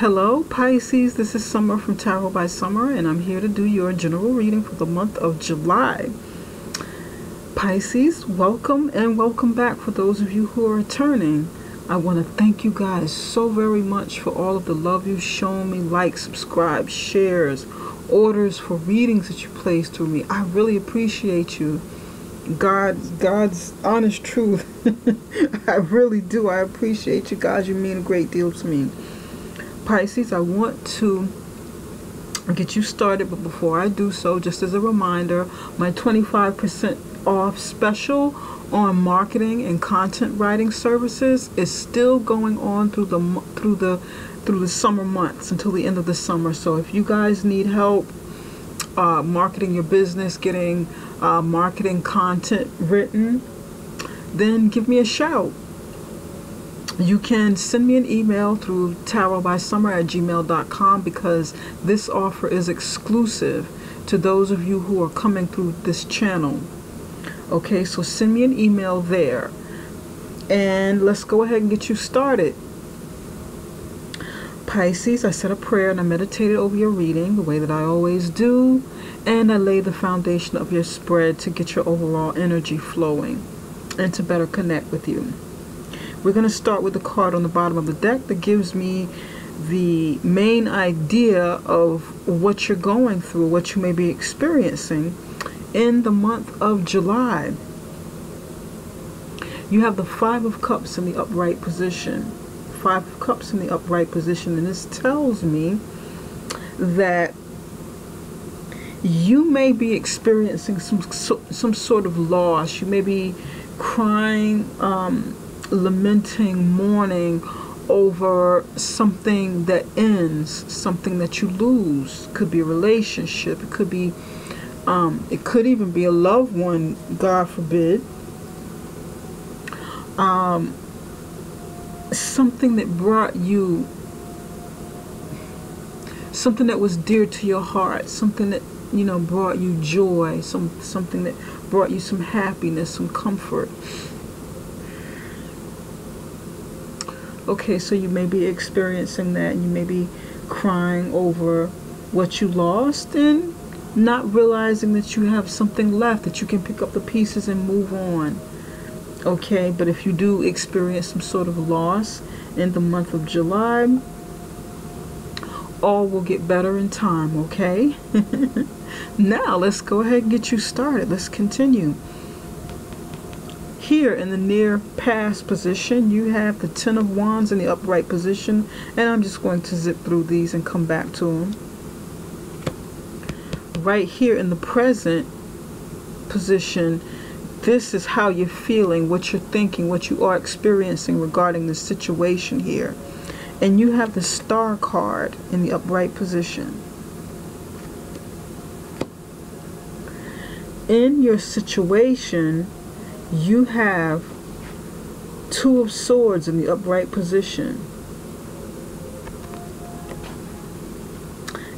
Hello Pisces, this is Summer from Tarot by Summer, and I'm here to do your general reading for the month of July. Pisces, welcome and welcome back. For those of you who are returning, I want to thank you guys so very much for all of the love you've shown me, likes, subscribe, shares, orders for readings that you placed through me. I really appreciate you. God's honest truth. I really do. I appreciate you guys. You mean a great deal to me. Pisces, I want to get you started, but before I do so, just as a reminder, my 25% off special on marketing and content writing services is still going on through the summer months until the end of the summer. So if you guys need help marketing your business, getting marketing content written, then give me a shout. You can send me an email through tarotbysummer@gmail.com because this offer is exclusive to those of you who are coming through this channel. Okay, so send me an email there, and let's go ahead and get you started. Pisces, I said a prayer and I meditated over your reading the way that I always do, and I laid the foundation of your spread to get your overall energy flowing and to better connect with you. We're going to start with the card on the bottom of the deck that gives me the main idea of what you're going through, what you may be experiencing in the month of July. You have the Five of Cups in the upright position. Five of Cups in the upright position, and this tells me that you may be experiencing some sort of loss. You may be crying, lamenting, mourning over something that ends, something that you lose. It could be a relationship. It could be it could even be a loved one, God forbid. Something that brought you, something that was dear to your heart, something that, you know, brought you joy, something that brought you some happiness, some comfort. Okay, so you may be experiencing that, and you may be crying over what you lost and not realizing that you have something left, that you can pick up the pieces and move on. Okay, but if you do experience some sort of loss in the month of July, all will get better in time, okay? Now, let's go ahead and get you started. Let's continue. Here in the near past position, you have the Ten of Wands in the upright position, and I'm just going to zip through these and come back to them. Right here in the present position, this is how you're feeling, what you're thinking, what you are experiencing regarding the situation here. And you have the Star card in the upright position. In your situation, you have Two of Swords in the upright position.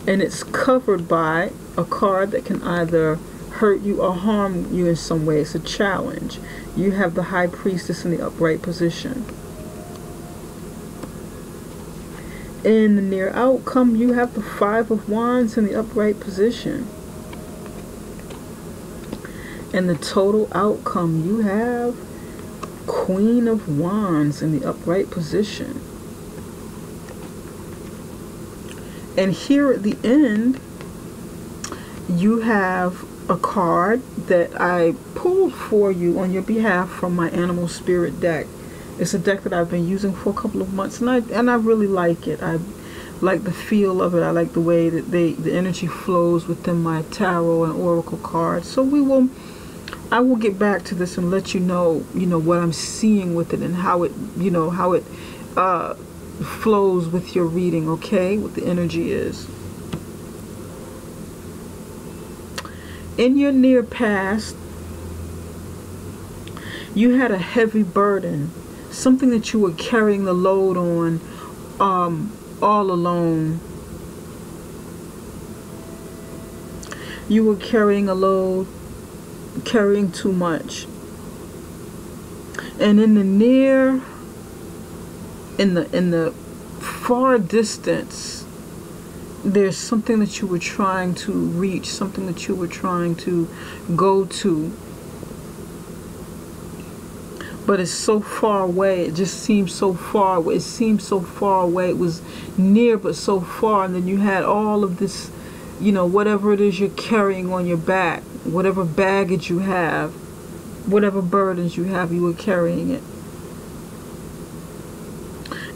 And it's covered by a card that can either hurt you or harm you in some way. It's a challenge. You have the High Priestess in the upright position. In the near outcome, you have the Five of Wands in the upright position. And the total outcome, you have Queen of Wands in the upright position. And here at the end, you have a card that I pulled for you on your behalf from my Animal Spirit deck. It's a deck that I've been using for a couple of months, and I really like it. I like the feel of it. I like the way that the energy flows within my tarot and oracle cards. So I will get back to this and let you know what I'm seeing with it and how it flows with your reading, okay? What the energy is. In your near past, you had a heavy burden, something that you were carrying the load on all alone. You were carrying a load, carrying too much. And in the far distance, there's something that you were trying to reach, something that you were trying to go to, but it's so far away. It just seems so far away. It seemed so far away. It was near but so far. And then you had all of this, whatever it is you're carrying on your back, whatever baggage you have, whatever burdens you have, you were carrying it.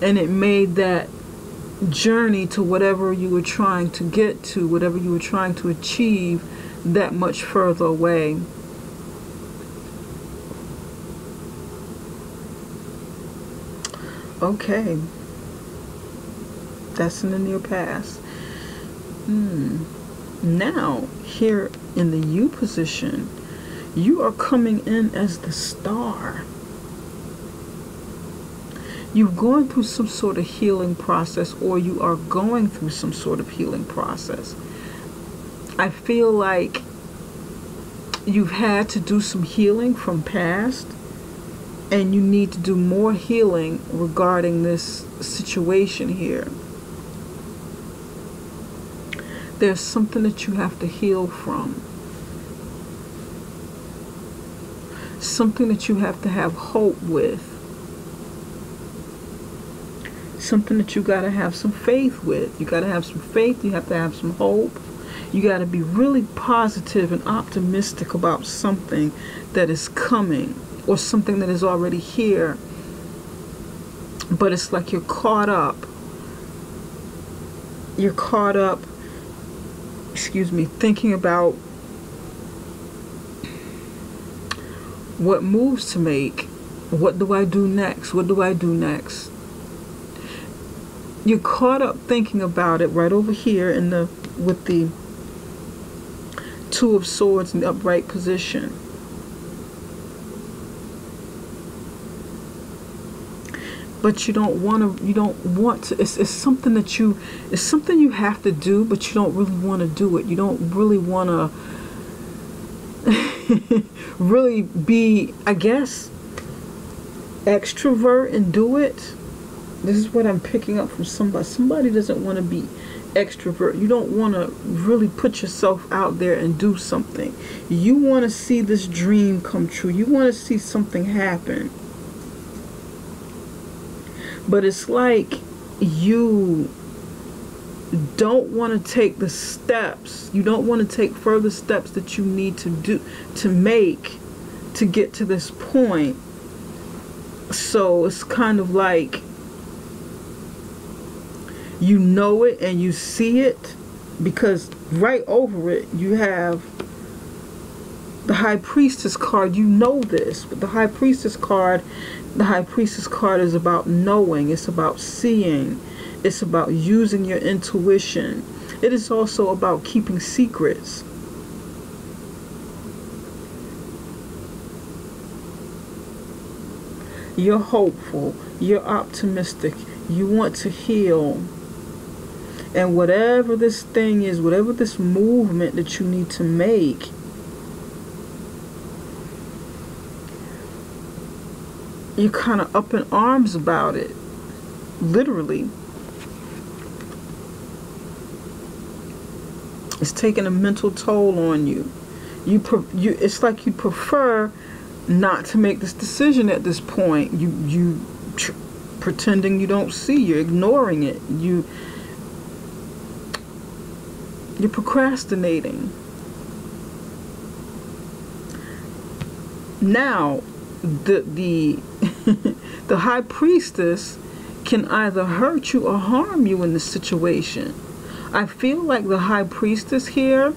And it made that journey to whatever you were trying to get to, whatever you were trying to achieve, that much further away. Okay, that's in the near past. Now, here in the U position, you are coming in as the star. You've gone through some sort of healing process, or you are going through some sort of healing process. I feel like you've had to do some healing from past, and you need to do more healing regarding this situation here. There's something that you have to heal from. Something that you have to have hope with. Something that you got to have some faith with. You got to have some faith. You have to have some hope. You got to be really positive and optimistic about something that is coming, or something that is already here. But it's like you're caught up. You're caught up, thinking about what moves to make. What do I do next? What do I do next? You're caught up thinking about it right over here with the Two of Swords in the upright position. But you don't want to, it's something that it's something you have to do, but you don't really want to do it. You don't really want to really be, I guess, extrovert and do it. This is what I'm picking up from somebody. Somebody doesn't want to be extrovert. You don't want to really put yourself out there and do something. You want to see this dream come true. You want to see something happen. But it's like you don't want to take the steps. You don't want to take further steps that you need to do, to make, to get to this point. So it's kind of like you know it and you see it, because right over it you have the High Priestess card. You know this, but the High Priestess card is about knowing. It's about seeing. It's about using your intuition. It is also about keeping secrets. You're hopeful. You're optimistic. You want to heal. And whatever this thing is, whatever this movement that you need to make, you're kind of up in arms about it. Literally. It's taking a mental toll on you. It's like you prefer not to make this decision at this point. You pretending you don't see. You're ignoring it. You're procrastinating. Now, the the High Priestess can either hurt you or harm you in this situation. I feel like the High Priestess here,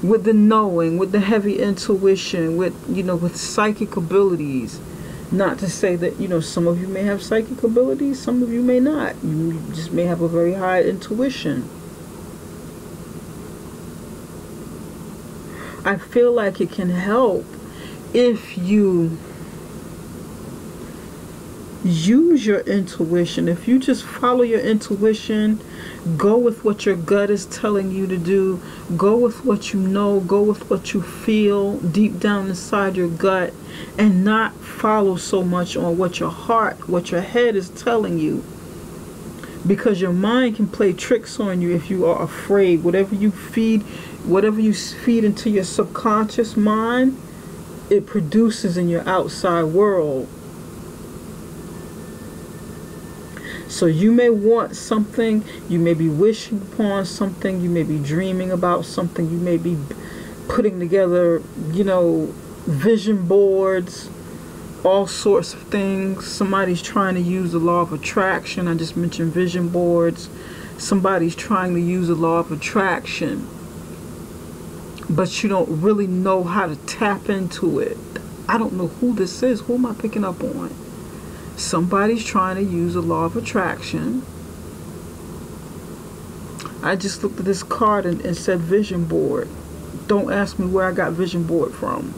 with the knowing, with the heavy intuition, with psychic abilities. Not to say that, some of you may have psychic abilities, some of you may not. You just may have a very high intuition. I feel like it can help if you use your intuition. If you just follow your intuition, go with what your gut is telling you to do, go with what you know, go with what you feel deep down inside your gut, and not follow so much on what your heart, what your head is telling you. because your mind can play tricks on you if you are afraid. Whatever you feed into your subconscious mind, it produces in your outside world. So you may want something, you may be wishing upon something, you may be dreaming about something, you may be putting together, vision boards, all sorts of things. Somebody's trying to use the law of attraction. I just mentioned vision boards. Somebody's trying to use the law of attraction, but you don't really know how to tap into it. I don't know who this is. Who am I picking up on? Somebody's trying to use the law of attraction. I just looked at this card and said vision board. Don't ask me where I got vision board from.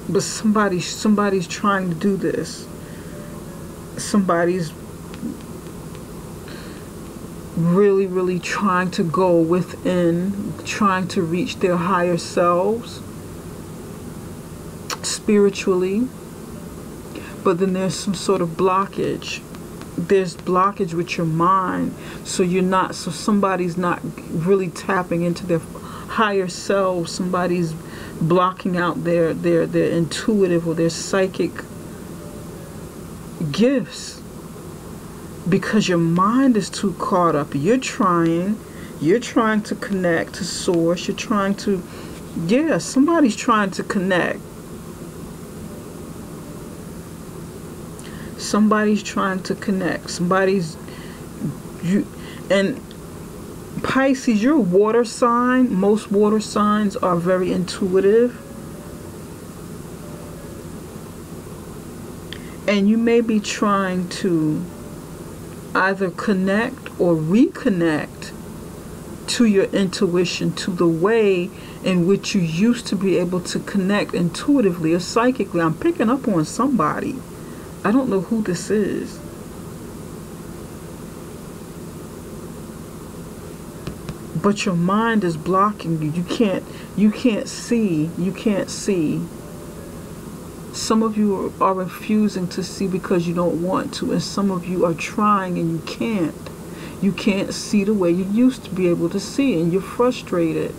But somebody's trying to do this. Somebody's really, really trying to go within, trying to reach their higher selves spiritually. But then there's some sort of blockage. There's blockage with your mind. So somebody's not really tapping into their higher selves. Somebody's blocking out their intuitive or their psychic gifts because your mind is too caught up. You're trying to connect to source. You're trying to, somebody's trying to connect. Somebody's trying to connect. And Pisces, you're a water sign. Most water signs are very intuitive. And you may be trying to either connect or reconnect to your intuition, to the way in which you used to be able to connect intuitively or psychically. I'm picking up on somebody. I don't know who this is. But your mind is blocking you. You can't see. Some of you are refusing to see because you don't want to, and some of you are trying and you can't. You can't see the way you used to be able to see, and you're frustrated.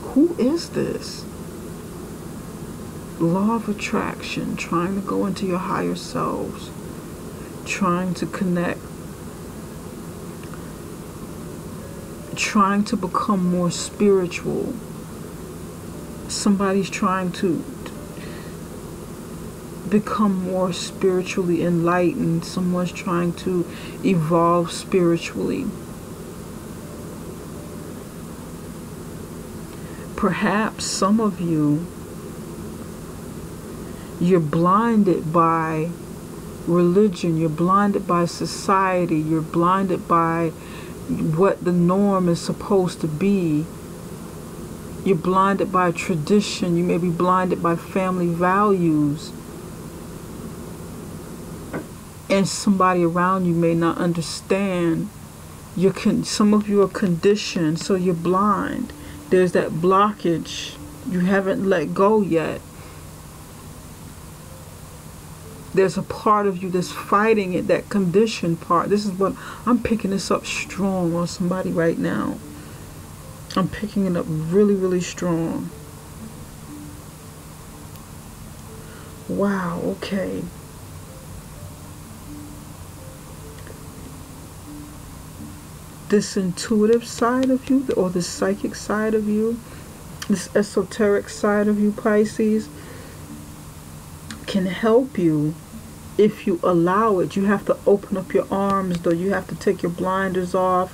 Who is this? Law of attraction, trying to go into your higher selves, trying to connect, trying to become more spiritual. Somebody's trying to become more spiritually enlightened. Someone's trying to evolve spiritually. Perhaps some of you, you're blinded by religion, you're blinded by society, you're blinded by what the norm is supposed to be. You're blinded by tradition. You may be blinded by family values. And somebody around you may not understand. Some of you are conditioned, so you're blind. There's that blockage. You haven't let go yet. There's a part of you that's fighting it, that conditioned part. This is what I'm picking this up strong on somebody right now. I'm picking it up really, really strong. Wow, okay. This intuitive side of you, or the psychic side of you, this esoteric side of you, Pisces, can help you if you allow it. You have to open up your arms, though. You have to take your blinders off.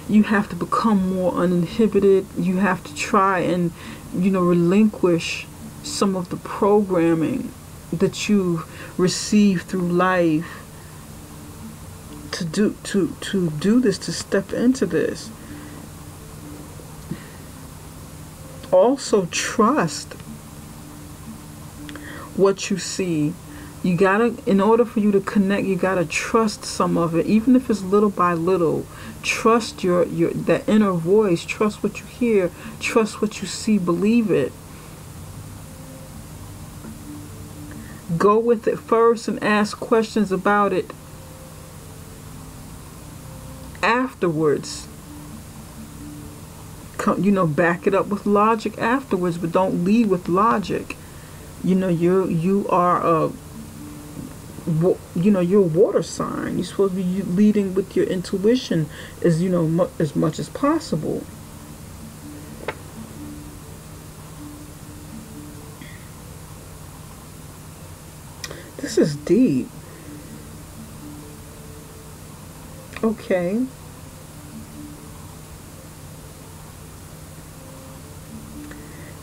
You have to become more uninhibited. You have to try and, relinquish some of the programming that you've received through life to do this, to step into this. Also, trust what you see. You gotta, in order for you to connect, you gotta trust some of it, even if it's little by little. Trust that inner voice. Trust what you hear. Trust what you see. Believe it. Go with it first and ask questions about it afterwards. Back it up with logic afterwards, but don't lead with logic. You are you're a water sign. You're supposed to be leading with your intuition as as much as possible. This is deep. Okay.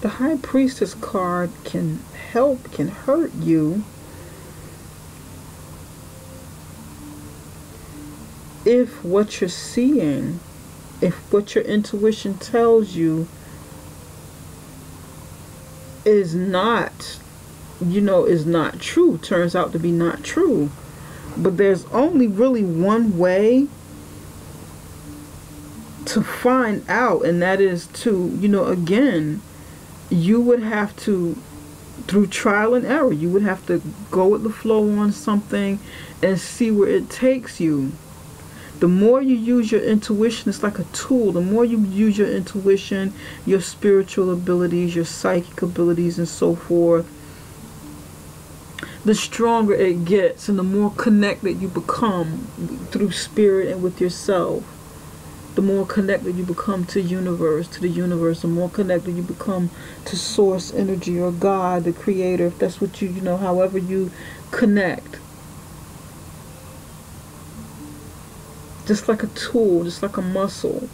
The High Priestess card can hurt you if what you're seeing, if what your intuition tells you is not, is not true, turns out to be not true. But there's only really one way to find out, and that is to, again, you would have to, through trial and error, you would have to go with the flow on something and see where it takes you. The more you use your intuition, it's like a tool. The more you use your intuition, your spiritual abilities, your psychic abilities, and so forth, the stronger it gets and the more connected you become through spirit and with yourself. The more connected you become to the universe, the more connected you become to source energy or God, the creator, if that's what however you connect. Just like a tool, just like a muscle.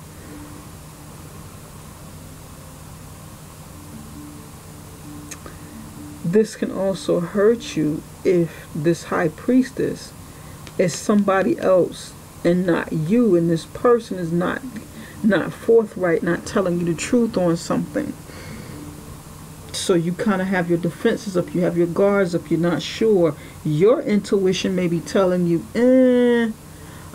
This can also hurt you if this High Priestess is somebody else and not you, and this person is not forthright, not telling you the truth on something. So you kind of have your defenses up, you have your guards up, you're not sure. Your intuition may be telling you,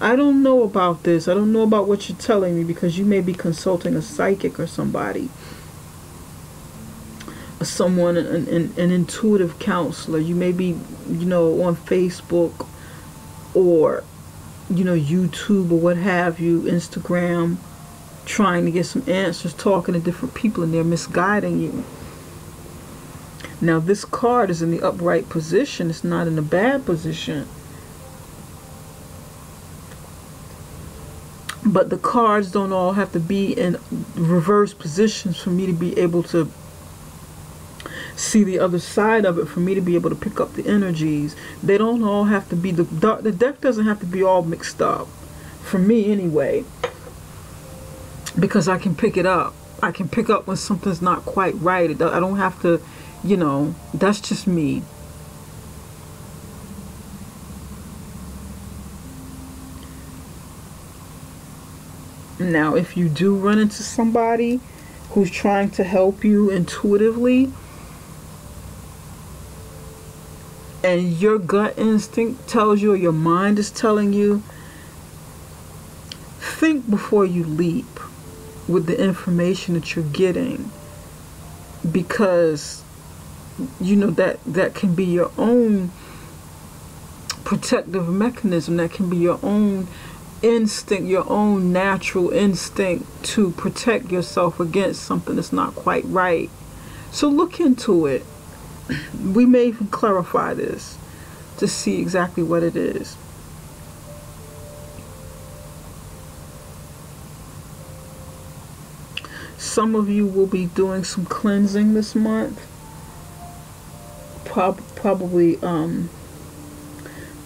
I don't know about this, I don't know about what you're telling me, because you may be consulting a psychic or somebody, someone, an intuitive counselor. You may be, on Facebook or YouTube or what have you, Instagram, trying to get some answers, talking to different people, and they're misguiding you. Now this card is in the upright position, it's not in a bad position. But the cards don't all have to be in reverse positions for me to be able to see the other side of it, for me to be able to pick up the energies. They don't all have to be, the deck doesn't have to be all mixed up, for me anyway, because I can pick it up. I can pick up when something's not quite right. I don't have to, that's just me. Now if you do run into somebody who's trying to help you intuitively, and your gut instinct tells you, or your mind is telling you, think before you leap with the information that you're getting, because that can be your own protective mechanism, that can be your own instinct, your own natural instinct to protect yourself against something that's not quite right. So look into it. We may even clarify this to see exactly what it is. Some of you will be doing some cleansing this month. Probably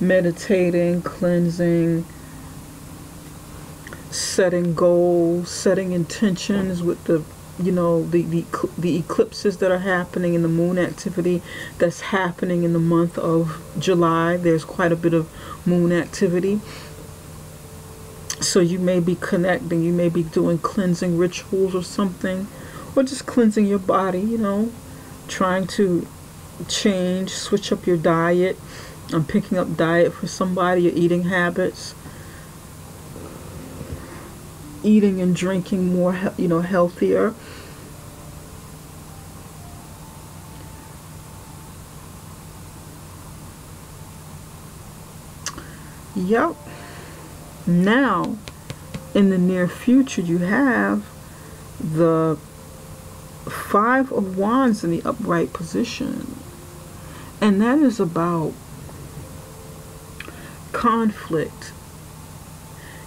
meditating, cleansing, setting goals, setting intentions with the the eclipses that are happening, and the moon activity that's happening in the month of July. There's quite a bit of moon activity. So you may be connecting, you may be doing cleansing rituals or something, or just cleansing your body, trying to change, switch up your diet. I'm picking up diet for somebody, your eating habits. Eating and drinking more, healthier. Yep. Now, in the near future, you have the Five of Wands in the upright position. And that is about conflict.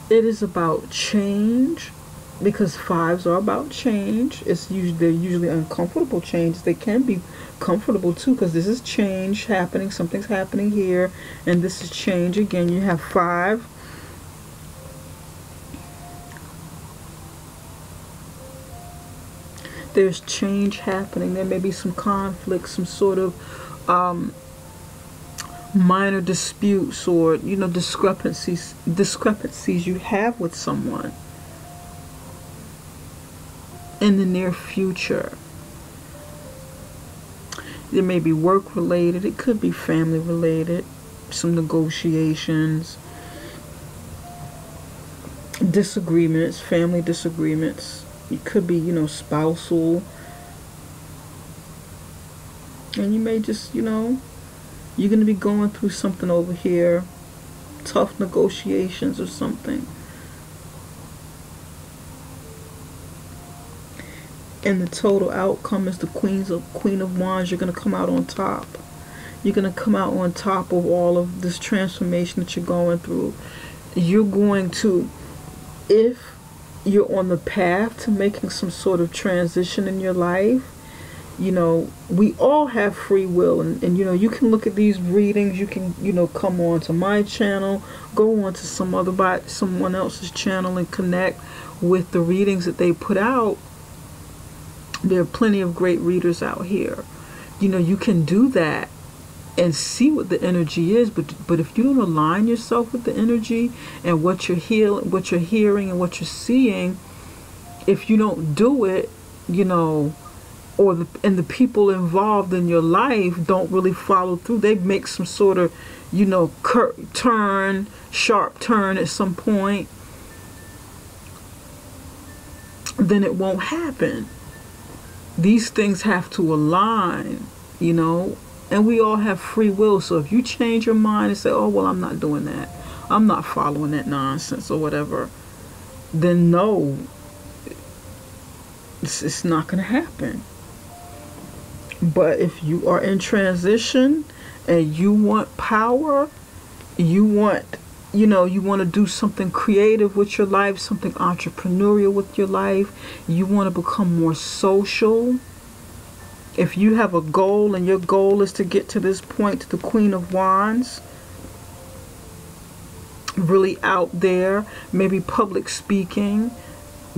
It is about change, because fives are about change. They're usually uncomfortable changes. They can be comfortable too, because this is change happening. Something's happening here, and this is change again. You have five. There's change happening. There may be some conflict, some sort of minor disputes, or discrepancies you have with someone in the near future. It may be work related, it could be family related, some negotiations, disagreements, family disagreements. It could be, spousal. And you may just, you're going to be going through something over here, tough negotiations or something. And the total outcome is the Queen of Wands. You're going to come out on top. You're going to come out on top of all of this transformation that you're going through. You're going to, if you're on the path to making some sort of transition in your life, we all have free will, and you can look at these readings. You can come on to my channel, go on to someone else's channel and connect with the readings that they put out. There are plenty of great readers out here. You can do that and see what the energy is, but if you don't align yourself with the energy and what you're hearing and what you're seeing, if you don't do it, and the people involved in your life don't really follow through, they make some sort of sharp turn at some point, then it won't happen. These things have to align, and we all have free will. So if you change your mind and say, oh, well, I'm not doing that, I'm not following that nonsense or whatever, then no, it's not going to happen. But if you are in transition and you want power, you want to do something creative with your life, something entrepreneurial with your life, you want to become more social. If you have a goal and your goal is to get to this point, to the Queen of Wands, really out there, maybe public speaking,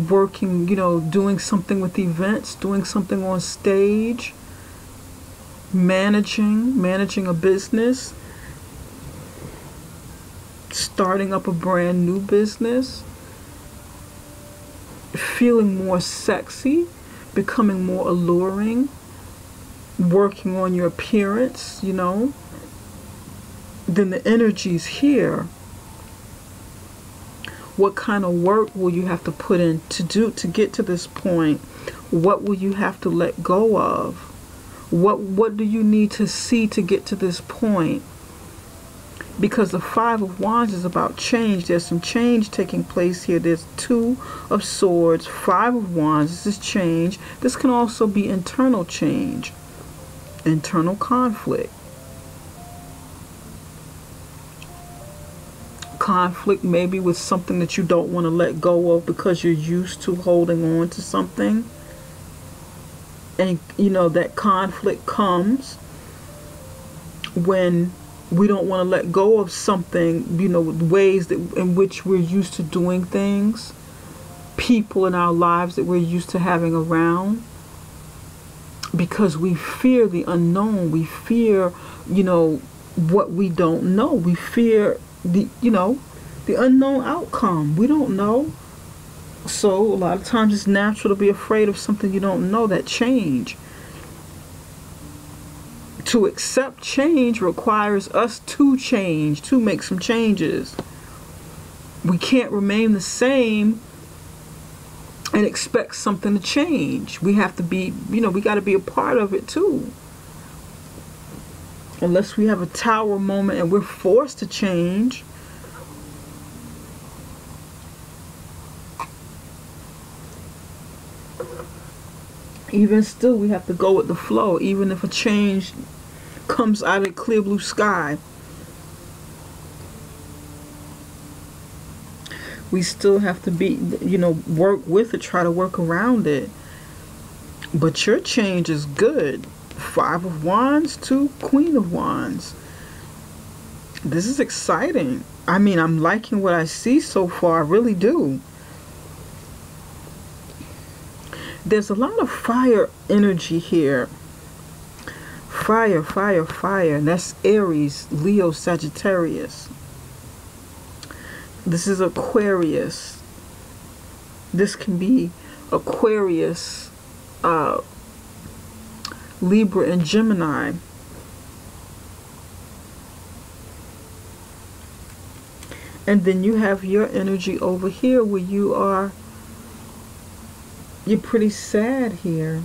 working, doing something with events, doing something on stage, managing a business, starting up a brand new business, feeling more sexy, becoming more alluring, working on your appearance, then the energy's here. What kind of work will you have to put in to get to this point? What will you have to let go of? What do you need to see to get to this point? Because the Five of Wands is about change. There's some change taking place here. There's Two of Swords, Five of Wands. This is change. This can also be internal change, internal conflict. Conflict maybe with something that you don't want to let go of because you're used to holding on to something. And that conflict comes when we don't want to let go of something, ways in which we're used to doing things, people in our lives that we're used to having around, because we fear the unknown. We fear, what we don't know. We fear the unknown outcome. We don't know. So a lot of times it's natural to be afraid of something you don't know, that change. To accept change requires us to change, to make some changes. We can't remain the same and expect something to change. We have to be, we got to be a part of it too. Unless we have a tower moment and we're forced to change, Even still, we have to go with the flow. Even if a change comes out of the clear blue sky, we still have to be, work with it, try to work around it. But your change is good. 5 of Wands to Queen of Wands. This is exciting. I mean, I'm liking what I see so far. I really do. There's a lot of fire energy here. Fire, fire, fire. And that's Aries, Leo, Sagittarius. This is Aquarius. This can be Aquarius, Libra, and Gemini. And then you have your energy over here where you're pretty sad here.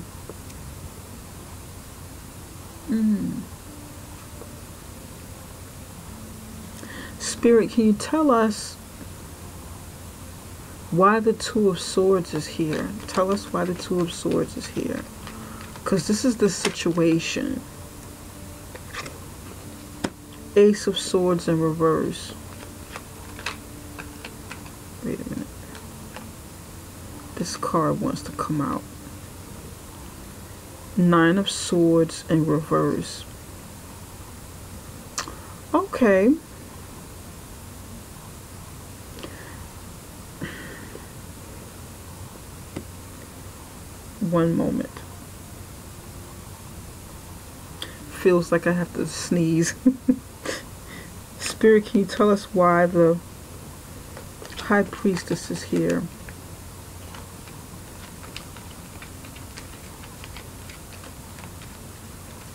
Spirit, can you tell us why the Two of Swords is here? Tell us why the Two of Swords is here. Because this is the situation. Ace of Swords in reverse. Wait a minute. This card wants to come out. 9 of Swords in reverse. Okay. One moment. Feels like I have to sneeze. Spirit, can you tell us why the High Priestess is here?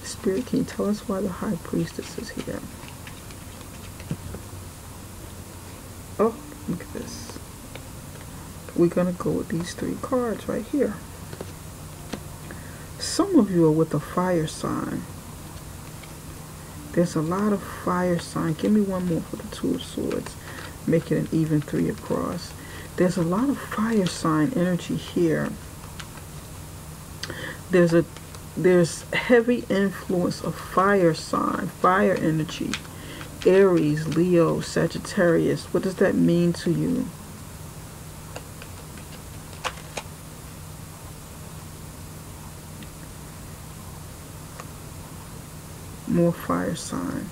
Spirit, can you tell us why the High Priestess is here? Oh, look at this. We're going to go with these 3 cards right here. Some of you are with a fire sign. There's a lot of fire sign. Give me one more for the Two of Swords. Make it an even 3 across. There's a lot of fire sign energy here. There's heavy influence of fire sign, fire energy. Aries, Leo, Sagittarius. What does that mean to you? More fire sign.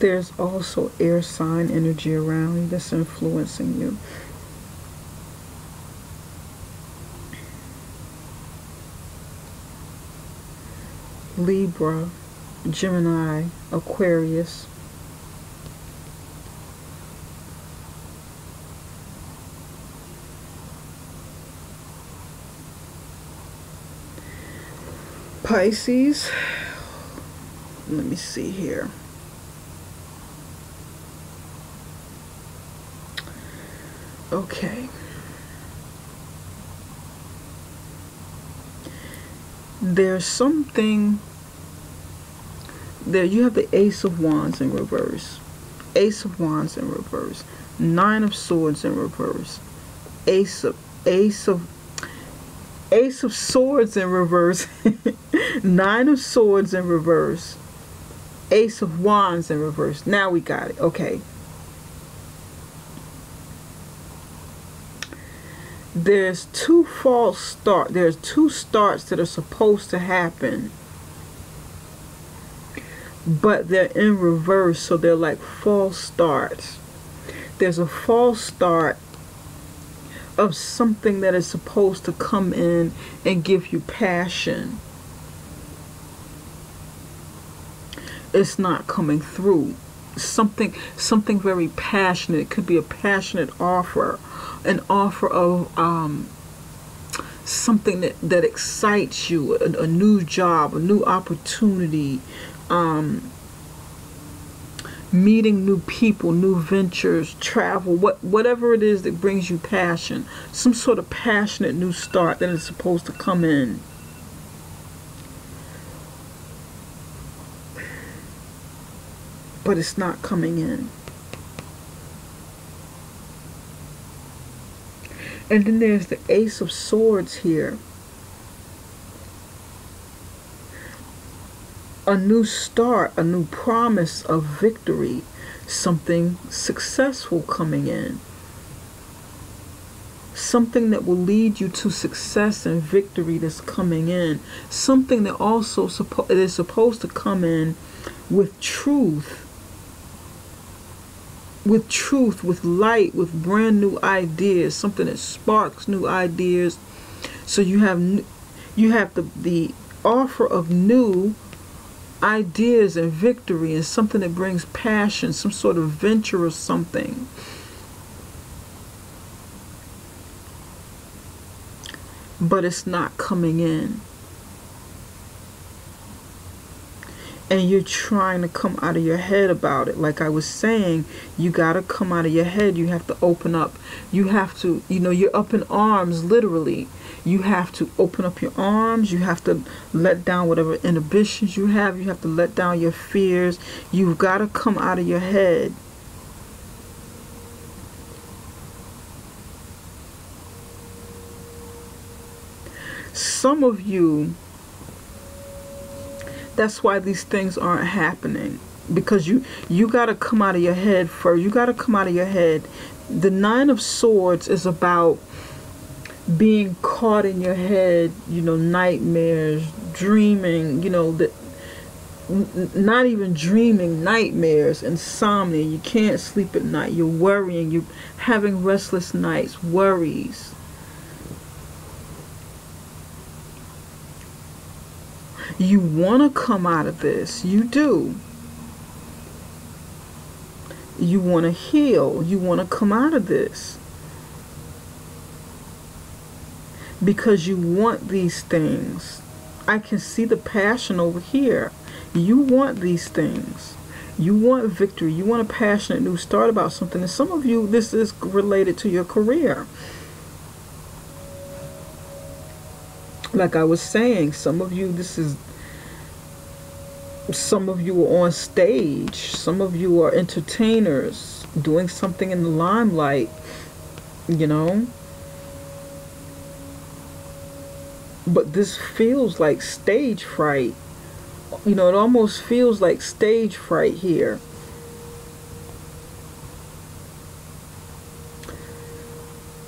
There's also air sign energy around you that's influencing you. Libra, Gemini, Aquarius. Pisces. Let me see here. Okay. There's something there. You have the Ace of Wands in reverse. Ace of Wands in reverse. 9 of Swords in reverse. Ace of Swords in reverse. 9 of Swords in reverse. Ace of Wands in reverse. Now we got it. Okay. There's 2 false starts. There's 2 starts that are supposed to happen, but they're in reverse, so they're like false starts. There's a false start of something that is supposed to come in and give you passion. It's not coming through. Something very passionate. It could be a passionate offer, an offer of something that excites you, a new job, a new opportunity, meeting new people, new ventures, travel, whatever it is that brings you passion, some sort of passionate new start that is supposed to come in. But it's not coming in. And then there's the Ace of Swords here. A new start, a new promise of victory, something successful coming in. Something that will lead you to success and victory that's coming in. Something that also is supposed to come in with truth. With truth, with light, with brand new ideas. Something that sparks new ideas. So you have the offer of new ideas and victory, and something that brings passion, some sort of venture or something. But it's not coming in. And you're trying to come out of your head about it. Like I was saying, you got to come out of your head. You have to open up. You have to, you're up in arms, literally. You have to open up your arms. You have to let down whatever inhibitions you have. You have to let down your fears. You've got to come out of your head. Some of you, that's why these things aren't happening. Because you got to come out of your head first. You got to come out of your head. The Nine of Swords is about being caught in your head, nightmares, dreaming, not even dreaming, nightmares, insomnia. You can't sleep at night. You're worrying. You're having restless nights, worries. You want to come out of this. You do. You want to heal. You want to come out of this. Because you want these things. I can see the passion over here. You want these things. You want victory. You want a passionate new start about something. And some of you, this is related to your career. Like I was saying, some of you are on stage. Some of you are entertainers doing something in the limelight, But this feels like stage fright. It almost feels like stage fright here.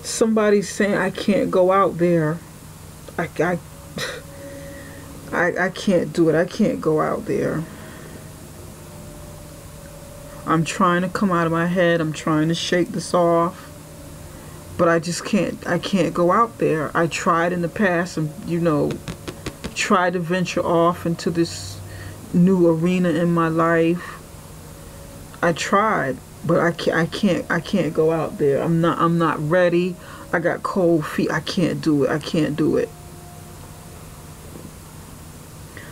Somebody's saying, I can't go out there. I can't do it. I can't go out there. I'm trying to come out of my head. I'm trying to shake this off. But I just can't. I can't go out there. I tried in the past and, tried to venture off into this new arena in my life. I tried, but I can't go out there. I'm not ready. I got cold feet. I can't do it. I can't do it.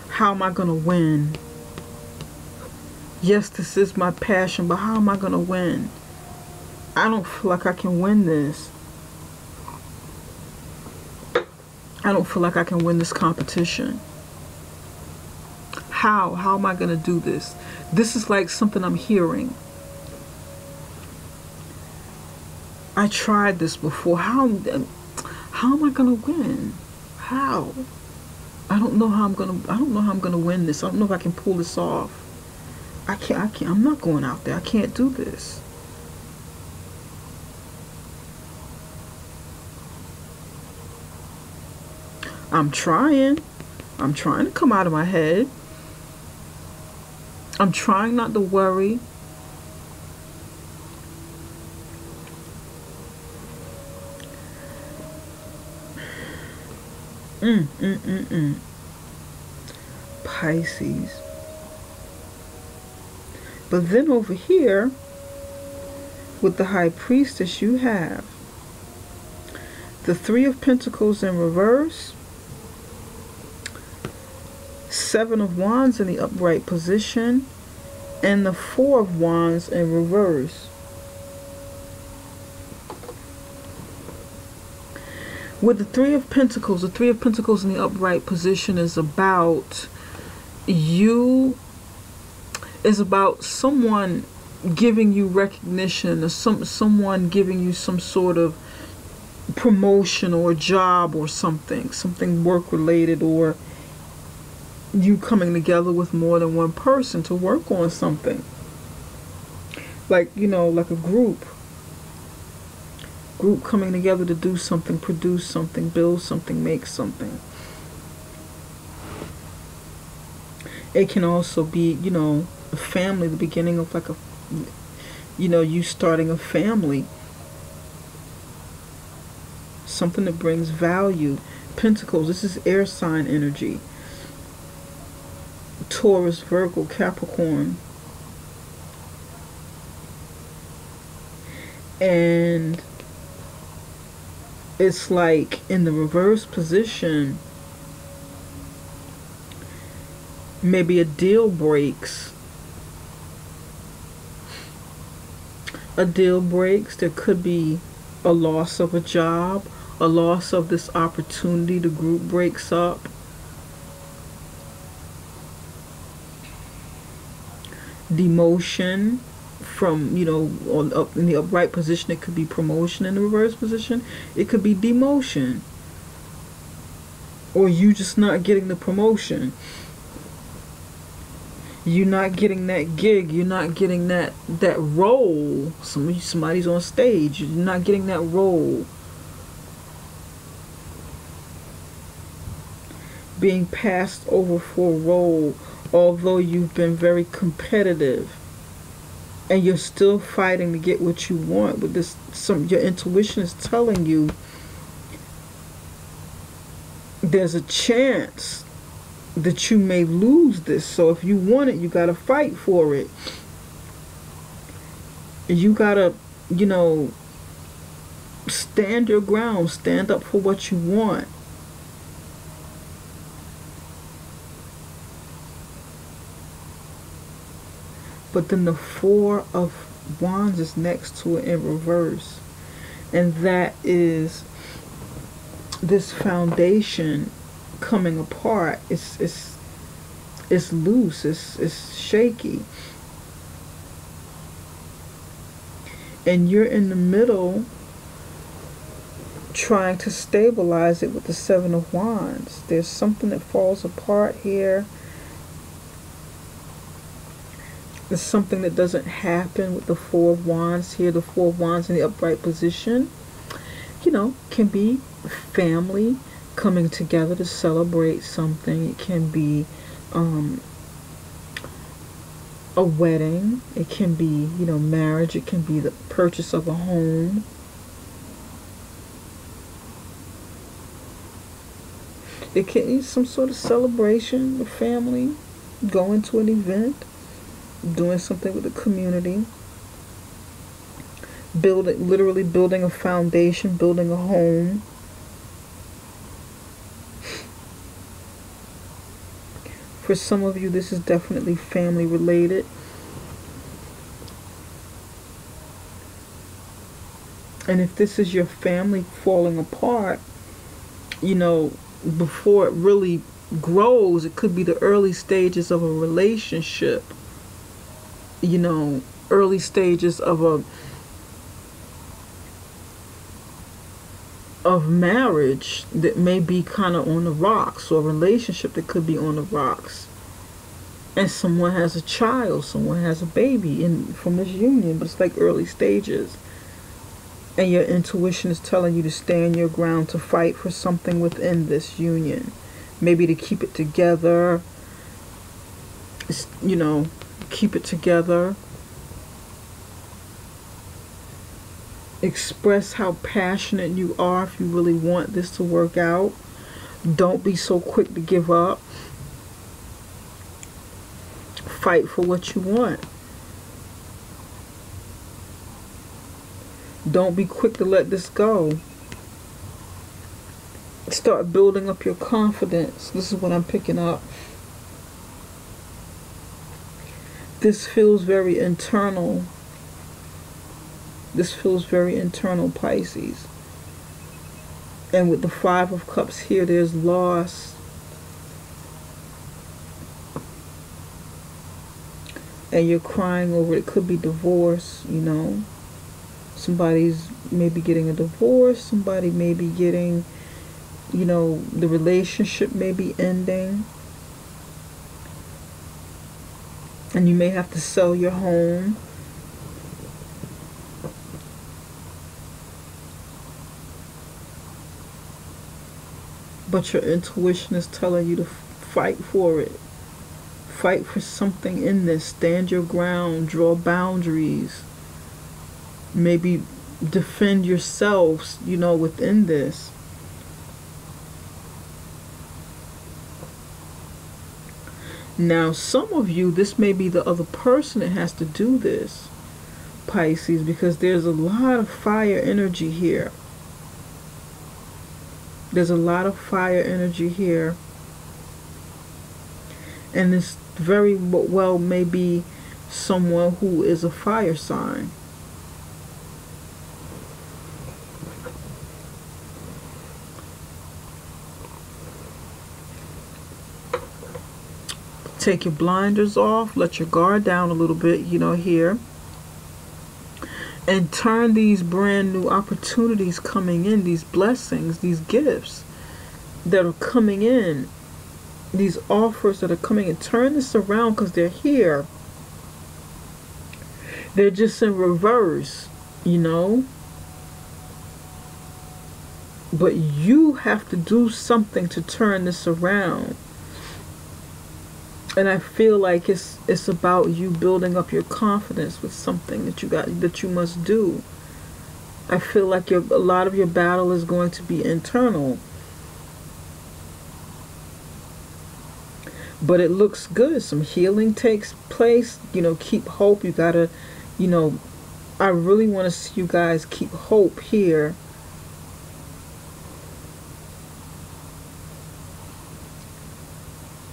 How am I going to win? Yes, this is my passion, but how am I going to win? I don't feel like I can win this. I don't feel like I can win this competition. How? How am I going to do this? This is like something I'm hearing. I tried this before. How am I going to win? How? I don't know how I'm going to win this. I don't know if I can pull this off. I can't. I'm not going out there. I can't do this. I'm trying to come out of my head. I'm trying not to worry. Pisces. But then over here, with the High Priestess, you have the Three of Pentacles in reverse, Seven of Wands in the upright position, and the Four of Wands in reverse. With the Three of Pentacles in the upright position is about you, is about someone giving you recognition, or someone giving you some sort of promotion or a job or something work related, or you coming together with more than one person to work on something. Like, like a group coming together to do something, produce something, build something, make something. It can also be, a family, the beginning of like you starting a family. Something that brings value. Pentacles, this is air sign energy. Taurus, Virgo, Capricorn. And it's like in the reverse position, maybe a deal breaks. There could be a loss of a job, a loss of this opportunity. The group breaks up. Demotion from, up in the upright position, it could be promotion. In the reverse position, it could be demotion. Or you just not getting the promotion. You're not getting that gig. You're not getting that role. Somebody's on stage. You're not getting that role. Being passed over for a role, although you've been very competitive, and you're still fighting to get what you want. But your intuition is telling you there's a chance that you may lose this. So if you want it, you gotta fight for it. You gotta, stand your ground, stand up for what you want. But then the Four of Wands is next to it in reverse, and that is this foundation coming apart. It's loose, it's shaky, and you're in the middle trying to stabilize it with the Seven of Wands. There's something that falls apart here. There's something that doesn't happen with the Four of Wands here. The Four of Wands in the upright position, can be family coming together to celebrate something. It can be a wedding. It can be, marriage. It can be the purchase of a home. It can be some sort of celebration with family, going to an event, doing something with the community, literally building a foundation, building a home. For some of you, this is definitely family related. And if this is your family falling apart, before it really grows, it could be the early stages of a relationship. Early stages of marriage that may be kind of on the rocks, or a relationship that could be on the rocks, and someone has a child, someone has a baby from this union, but it's like early stages, and your intuition is telling you to stand your ground, to fight for something within this union, maybe to keep it together, keep it together. Express how passionate you are if you really want this to work out. Don't be so quick to give up. Fight for what you want. Don't be quick to let this go. Start building up your confidence. This is what I'm picking up. This feels very internal. This feels very internal, Pisces. And with the Five of Cups here, there's loss. And you're crying over it. It could be divorce, Somebody's may be getting a divorce. Somebody may be getting, you know, the relationship may be ending. And you may have to sell your home. But your intuition is telling you to fight for it. Fight for something in this. Stand your ground. Draw boundaries. Maybe defend yourselves, you know, within this. Now, some of you, this may be the other person that has to do this, Pisces, because there's a lot of fire energy here. There's a lot of fire energy here. And this very well may be someone who is a fire sign. Take your blinders off, let your guard down a little bit, you know, here. And turn these brand new opportunities coming in, these blessings, these gifts that are coming in, these offers that are coming in. Turn this around because they're here. They're just in reverse, you know. But you have to do something to turn this around. And I feel like it's about you building up your confidence with something that you must do. I feel like a lot of your battle is going to be internal. But it looks good. Some healing takes place. You know, keep hope. You gotta, you know, I really want to see you guys keep hope here.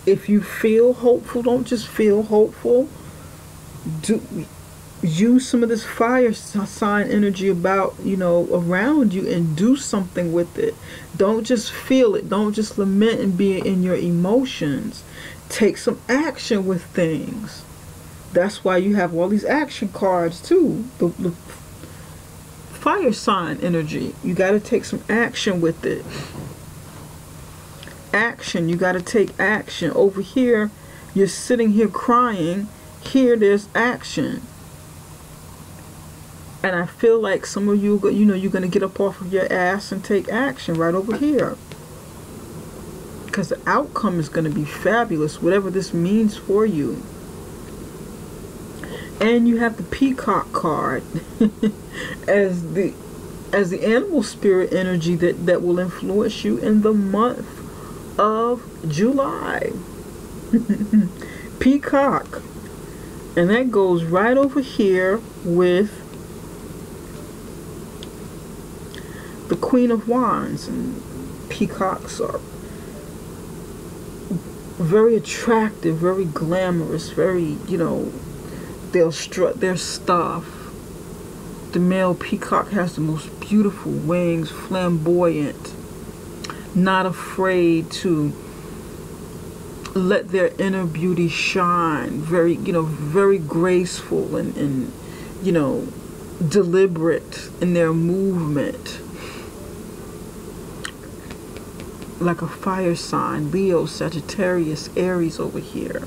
If you feel hopeful, don't just feel hopeful. Use some of this fire sign energy about, you know, around you and do something with it. Don't just feel it. Don't just lament and be in your emotions. Take some action with things. That's why you have all these action cards too. The fire sign energy. You got to take some action with it. Action. You got to take action. Over here, you're sitting here crying. Here, there's action. And I feel like some of you, you know, you're going to get up off of your ass and take action right over here. Because the outcome is going to be fabulous, whatever this means for you. And you have the peacock card as the animal spirit energy that will influence you in the month of July. Peacock. And that goes right over here with the Queen of Wands. And peacocks are very attractive, very glamorous, very, you know, they'll strut their stuff. The male peacock has the most beautiful wings, flamboyant, not afraid to let their inner beauty shine, very, you know, very graceful and you know, deliberate in their movement. Like a fire sign, Leo, Sagittarius, Aries over here.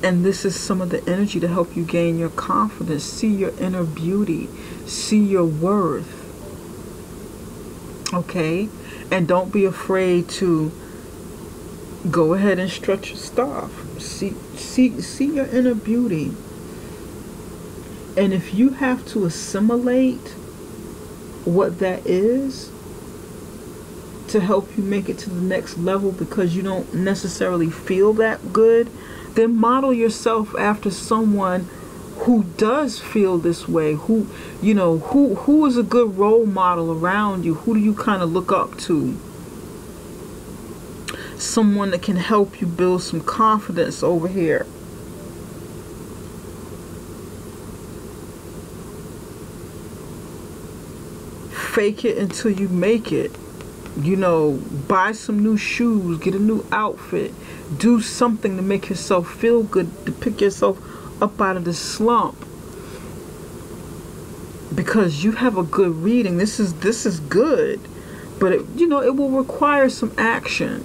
And this is some of the energy to help you gain your confidence, see your inner beauty, see your worth. Okay? And don't be afraid to go ahead and stretch your stuff. See your inner beauty. And if you have to assimilate what that is to help you make it to the next level because you don't necessarily feel that good, then model yourself after someone who does feel this way, who, you know, who is a good role model around you. Who do you kind of look up to? Someone that can help you build some confidence over here. Fake it until you make it. You know, buy some new shoes, get a new outfit, do something to make yourself feel good, to pick yourself up out of the slump. because you have a good reading. This is good, but it, you know, it will require some action.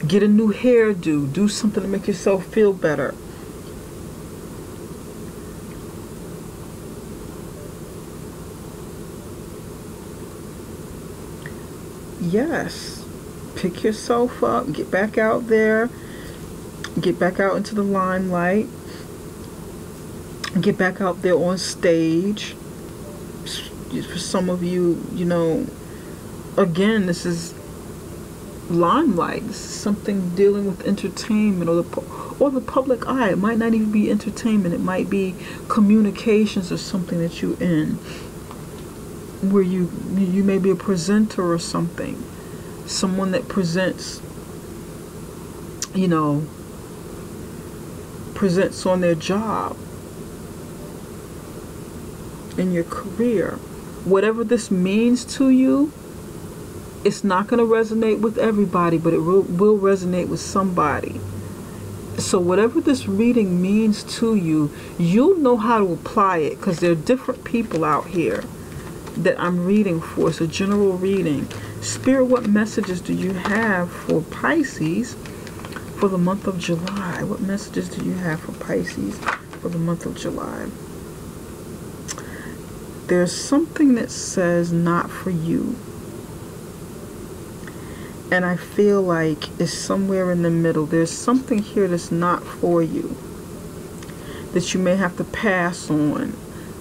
Get a new hairdo. Do something to make yourself feel better. Yes. Pick yourself up. Get back out there. Get back out into the limelight. Get back out there on stage. For some of you, you know, again, this is limelight. This is something dealing with entertainment or the public eye. It might not even be entertainment. It might be communications or something that you're in, where you may be a presenter or something. Someone that presents, you know, presents on their job, in your career. Whatever this means to you, it's not going to resonate with everybody, but it will resonate with somebody. So whatever this reading means to you, you'll know how to apply it, because there are different people out here that I'm reading for. It's a general reading. Spirit, what messages do you have for Pisces for the month of July? What messages do you have for Pisces for the month of July? There's something that says not for you. And I feel like it's somewhere in the middle. There's something here that's not for you, that you may have to pass on,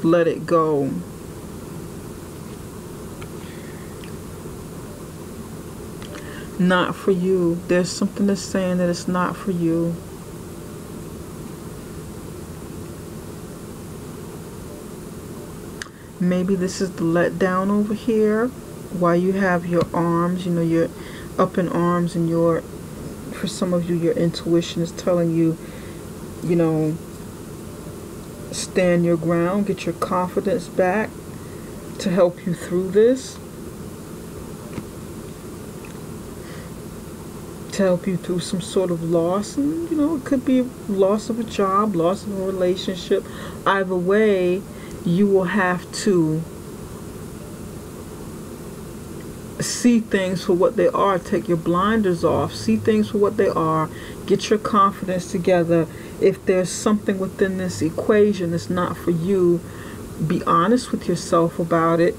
let it go. Not for you. There's something that's saying that it's not for you. Maybe this is the letdown over here, while you have your arms, you know, you're up in arms, and for some of you, your intuition is telling you, you know, stand your ground, get your confidence back to help you through this, to help you through some sort of loss. And, you know, it could be loss of a job, loss of a relationship. Either way, you will have to see things for what they are. Take your blinders off. See things for what they are. Get your confidence together. If there's something within this equation that's not for you, be honest with yourself about it.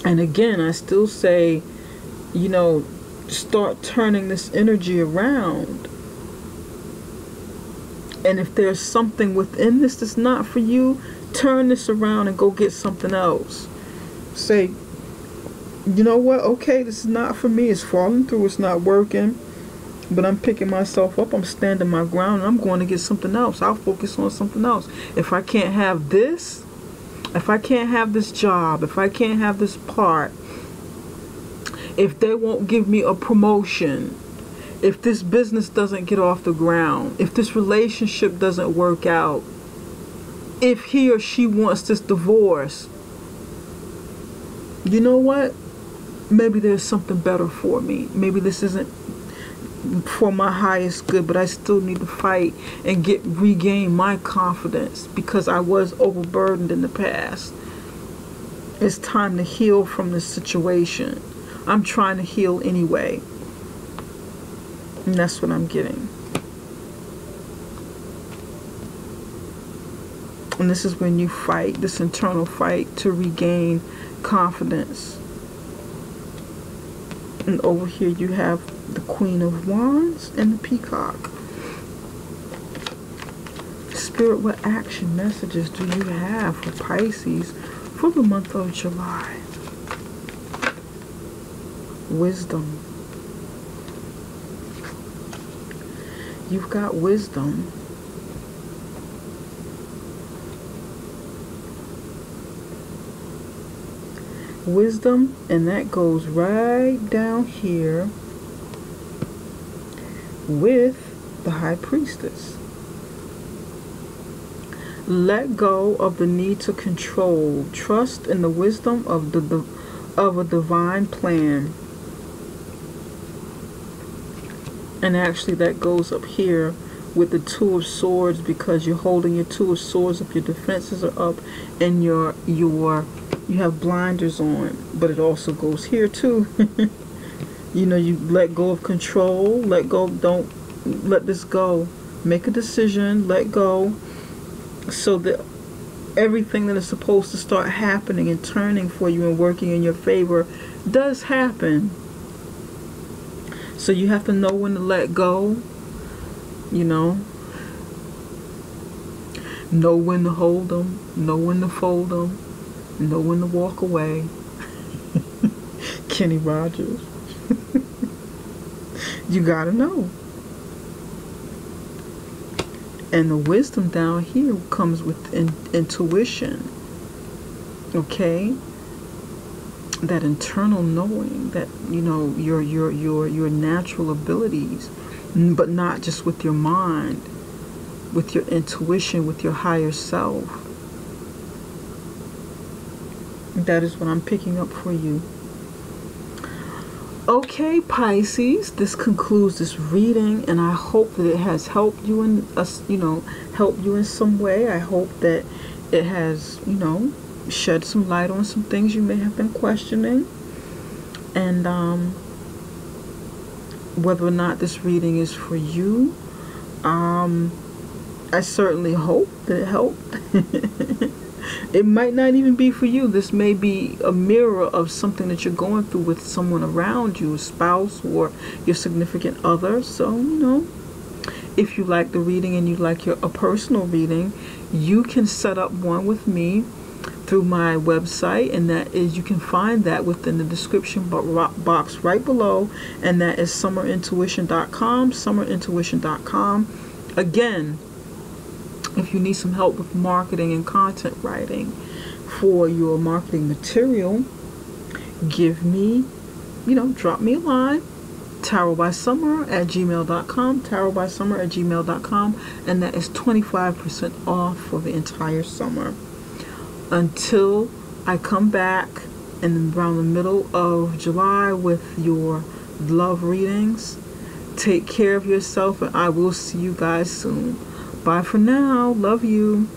And again, I still say, you know, start turning this energy around. And if there's something within this that's not for you, turn this around and go get something else. Say, you know what, okay, this is not for me. It's falling through. It's not working. But I'm picking myself up. I'm standing my ground, and I'm going to get something else. I'll focus on something else. If I can't have this, if I can't have this job, if I can't have this part, if they won't give me a promotion, if this business doesn't get off the ground, if this relationship doesn't work out, if he or she wants this divorce, you know what? Maybe there's something better for me. Maybe this isn't for my highest good, but I still need to fight and regain my confidence, because I was overburdened in the past. It's time to heal from this situation. I'm trying to heal anyway. And that's what I'm getting. And this is when you fight, this internal fight to regain confidence. And over here you have the Queen of Wands and the Peacock. Spirit, what action messages do you have for Pisces for the month of July? Wisdom. You've got wisdom. Wisdom, and that goes right down here with the High Priestess. Let go of the need to control. Trust in the wisdom of a divine plan. And actually that goes up here with the Two of Swords, because you're holding your Two of Swords up, your defenses are up, and you have blinders on. But it also goes here too. You know, you let go of control, let go, don't let this go. Make a decision, let go, so that everything that is supposed to start happening and turning for you and working in your favor does happen. So you have to know when to let go, you know when to hold them, know when to fold them, know when to walk away. Kenny Rogers. You gotta know. And the wisdom down here comes with intuition. Okay? That internal knowing, that your natural abilities, but not just with your mind, with your intuition, with your higher self. That is what I'm picking up for you. Okay, Pisces, this concludes this reading, and I hope that it has helped you helped you in some way. I hope that it has, shed some light on some things you may have been questioning. And whether or not this reading is for you, I certainly hope that it helped. It might not even be for you. This may be a mirror of something that you're going through with someone around you, a spouse or your significant other. So, if you like the reading and you like a personal reading, you can set up one with me through my website, and that is, you can find that within the description box right below, and that is summerintuition.com, summerintuition.com. Again, if you need some help with marketing and content writing for your marketing material, give me, drop me a line, tarotbysummer@gmail.com, tarotbysummer@gmail.com, and that is 25% off for the entire summer. Until I come back in around the middle of July with your love readings, take care of yourself, and I will see you guys soon. Bye for now. Love you.